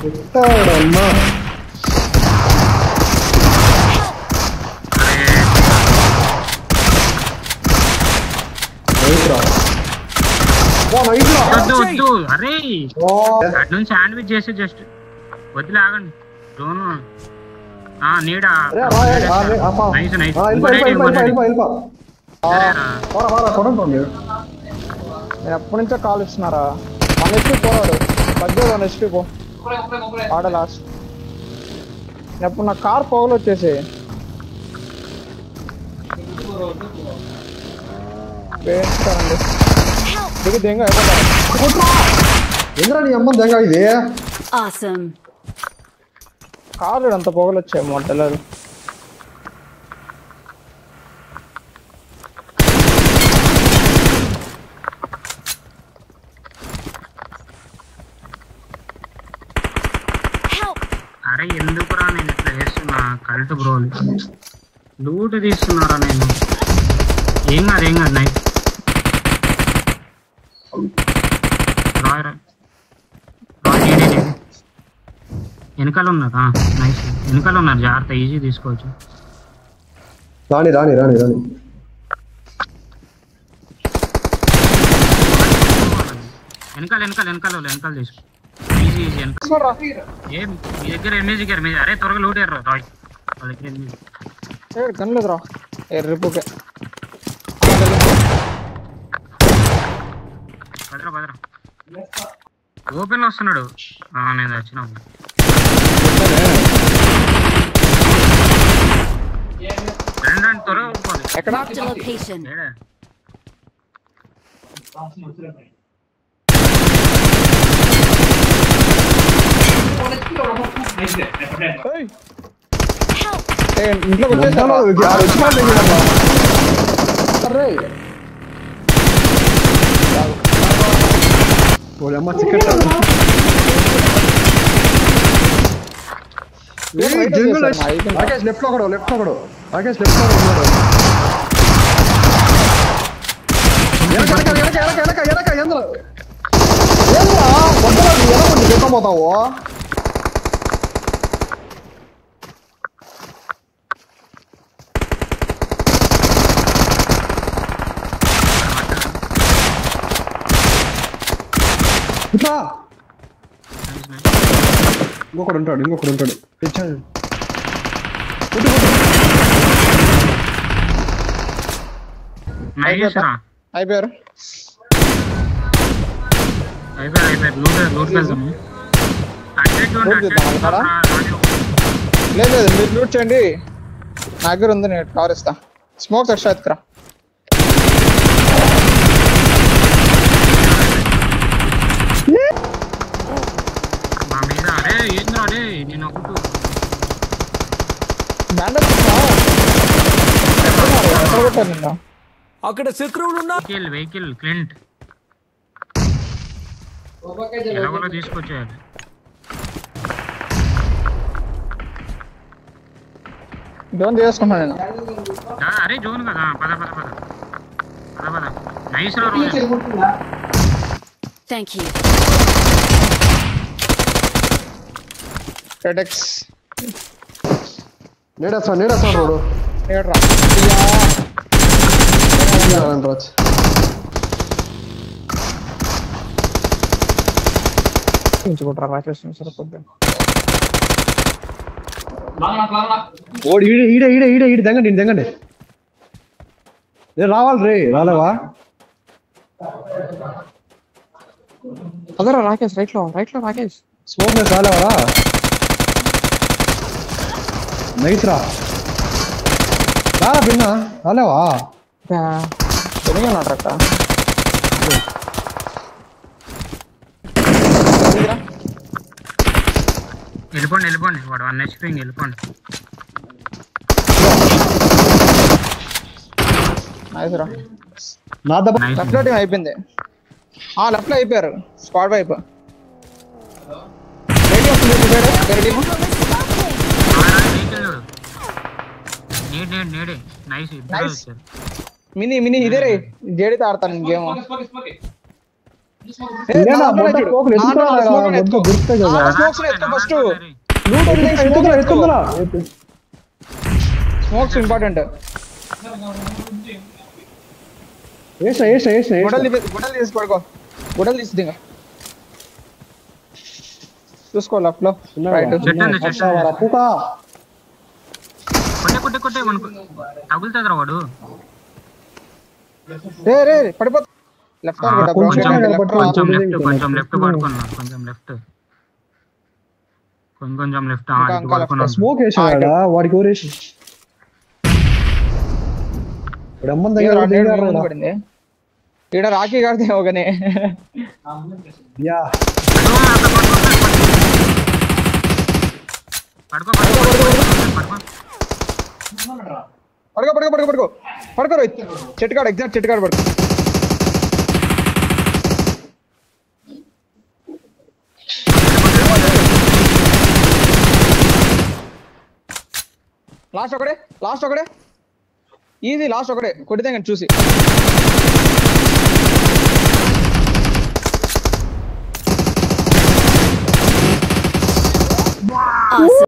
ఎత్తాడమ్మా అరే అటు నుంచి శాండ్విచ్ చేసి జస్ట్ వదిలే ఆగండి జోన్ నీడా నైస్ నైస్ నేను ఎప్పటి నుంచో కాల్ ఇస్తున్నారా 1 HP పోరాడు మధ్య 1 HP పో ఆడ లాస్ట్ ఎప్పుడు నా కార్ పోగలు వచ్చేసి వేస్తానండి దిగి దెంగ ఏంద్రా నీ అమ్మ దెంగ ఇది కారు అంత పొగలు వచ్చాయి మొట్టలేదు అరే ఎందుకురా నేను ఇట్లా చేస్తున్నా కల్ట్ బ్రో లూట్ తీస్తున్నారా నేను ఏం కాదు నైస్ వెనకాల ఉన్నారు నైస్ వెనకాల ఉన్నారు జాగ్రత్త ఈజీ తీసుకోవచ్చు రాని వెనకాల తీసుకో ఈజీ ఏం మీ దగ్గర ఎమేజ్ అరే త్వరగా లూట్ అయ్యారు రాయ్ వాళ్ళ దగ్గర ఎమేజ్ కనలేదురా ఎర్రిపోకే భద్ర ఓపెన్ లో వస్తున్నాడు నేను వచ్చిన రెండు త్వరగా ఇంట్లోకి వచ్చేసాను అమ్మ చికెన్ రాకేష్ లెఫ్ట్ లో ఒకడు రాకేష్ లెఫ్ట్ లో ఉన్నాడు పోతావు ఇంకొకడు ఉంటాడు తెచ్చాడు అయిపోయారు లేదు మీరు లూట్ చేయండి నా దగ్గర ఉంది నేను కవర్ ఇస్తా స్మోక్ ఎక్స్ట్రా ఎత్తుకురా అక్కడ శత్రువులు ఉన్నా వెహికల్ క్లింట్ తీసుకొచ్చారు జోన్ చేసుకున్నా నేను అరే జోన్ కదా పద నైస్ రా థాంక్యూ ఫెడెక్స్ నేడేస్తాడు రోడ్ నేడ్రా ఇంచుకుంటారా రాకేష్ సరిపోద్ది ఓడి ఈడ దెంగండి నేను రావాలి రే రాలేవా అదరా రాకేష్ రైట్ లో రాకేష్ స్మోక్ నేను రాలేవరా నైస్ రా పిన్న రాలేవా తెలియన్నాడు అక్క వెళ్ళిపోండి వాడు 1 HP వెళ్ళిపోండి నైస్ రా నా దెబ్బ లెఫ్ట్ లో టీం అయిపోయింది లెఫ్ట్ లో అయిపోయారు స్క్వాడ్ వైప్ మినీ ఇదే రే జేడితో ఆడతాను గేమ్ ఇదేనా మొట్ట పోకులు ఎత్తుకోరా మొట్ట గుర్తే కదా ఎత్తుకోరా స్మోక్స్ ఇంపార్టెంట్. గుడ్డలు తీసి పడుకో. గుడ్డలు తీసి దిగ చూసుకో లెఫ్ట్ లో రైట్. కొట్టే తగులుతుందిరా వాడు. రే పడిపోతా. లెఫ్ట్ కొంచెం లెఫ్ట్ పడుకున్నా. కొంచెం లెఫ్ట్ స్మోక్ వేసాడా వాడికి ఊరేసి పడింది. ఈడ రాఖీ కడితే ఒకనే పడుకో చెట్టు కాడ ఎగ్జాక్ట్ చెట్టు కాడ పడుకో. లాస్ట్ ఒకడే ఈజీ. లాస్ట్ ఒకడే కొట్టితే కానీ చూసి